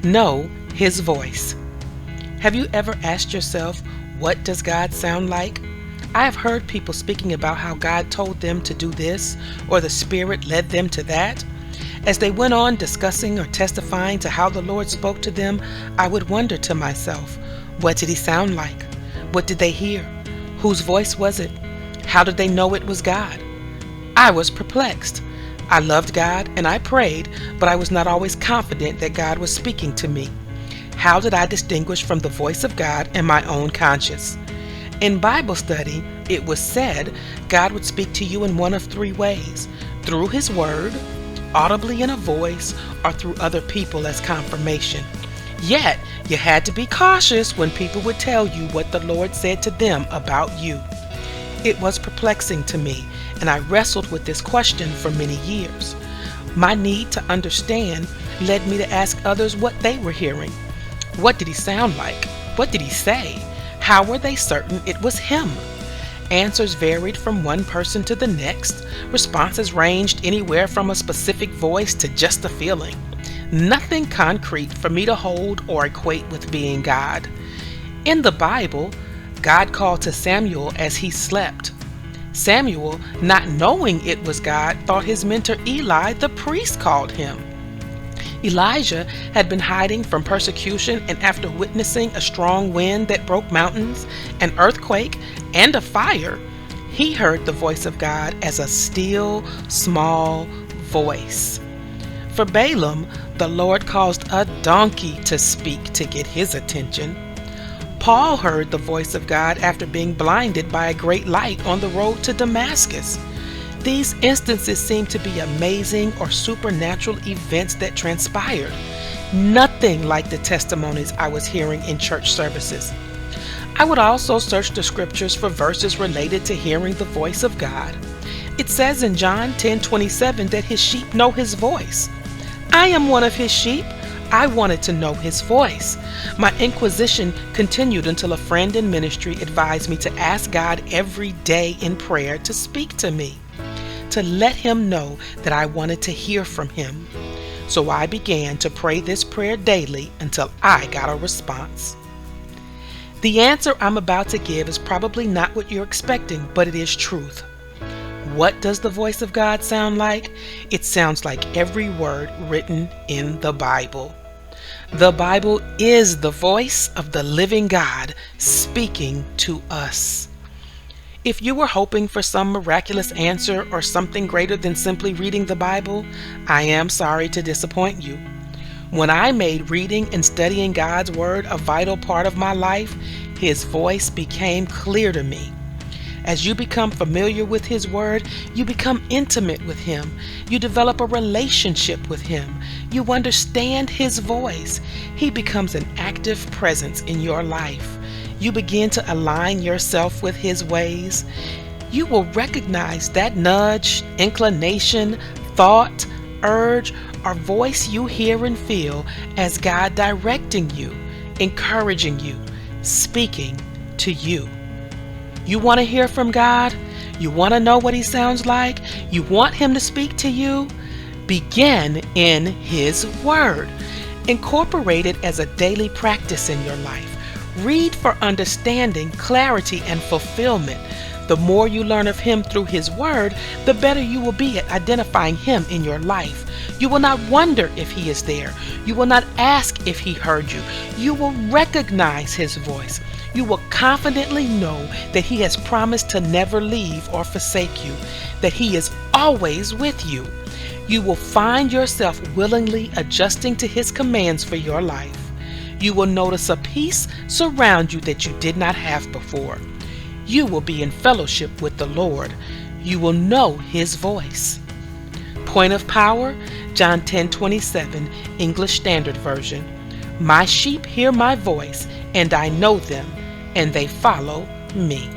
Know His voice. Have you ever asked yourself, what does God sound like? I have heard people speaking about how God told them to do this, or the Spirit led them to that. As they went on discussing or testifying to how the Lord spoke to them, I would wonder to myself, what did He sound like? What did they hear? Whose voice was it? How did they know it was God? I was perplexed. I loved God and I prayed, but I was not always confident that God was speaking to me. How did I distinguish from the voice of God and my own conscience? In Bible study, it was said God would speak to you in one of three ways: through His Word, audibly in a voice, or through other people as confirmation. Yet, you had to be cautious when people would tell you what the Lord said to them about you. It was perplexing to me, and I wrestled with this question for many years. My need to understand led me to ask others what they were hearing. What did He sound like? What did He say? How were they certain it was Him? Answers varied from one person to the next. Responses ranged anywhere from a specific voice to just a feeling. Nothing concrete for me to hold or equate with being God. In the Bible, God called to Samuel as he slept. Samuel, not knowing it was God, thought his mentor Eli, the priest, called him. Elijah had been hiding from persecution, and after witnessing a strong wind that broke mountains, an earthquake, and a fire, he heard the voice of God as a still, small voice. For Balaam, the Lord caused a donkey to speak to get his attention. Paul heard the voice of God after being blinded by a great light on the road to Damascus. These instances seem to be amazing or supernatural events that transpired. Nothing like the testimonies I was hearing in church services. I would also search the scriptures for verses related to hearing the voice of God. It says in John 10:27 that His sheep know His voice. I am one of His sheep. I wanted to know His voice. My inquisition continued until a friend in ministry advised me to ask God every day in prayer to speak to me, to let Him know that I wanted to hear from Him. So I began to pray this prayer daily until I got a response. The answer I'm about to give is probably not what you're expecting, but it is truth. What does the voice of God sound like? It sounds like every word written in the Bible. The Bible is the voice of the living God speaking to us. If you were hoping for some miraculous answer or something greater than simply reading the Bible, I am sorry to disappoint you. When I made reading and studying God's Word a vital part of my life, His voice became clear to me. As you become familiar with His Word, you become intimate with Him. You develop a relationship with Him. You understand His voice. He becomes an active presence in your life. You begin to align yourself with His ways. You will recognize that nudge, inclination, thought, urge, or voice you hear and feel as God directing you, encouraging you, speaking to you. You want to hear from God? You want to know what He sounds like? You want Him to speak to you? Begin in His Word. Incorporate it as a daily practice in your life. Read for understanding, clarity, and fulfillment. The more you learn of Him through His Word, the better you will be at identifying Him in your life. You will not wonder if He is there. You will not ask if He heard you. You will recognize His voice. You will confidently know that He has promised to never leave or forsake you, that He is always with you. You will find yourself willingly adjusting to His commands for your life. You will notice a peace surround you that you did not have before. You will be in fellowship with the Lord. You will know His voice. Point of power, John 10:27, English Standard Version. My sheep hear my voice, and I know them, and they follow me.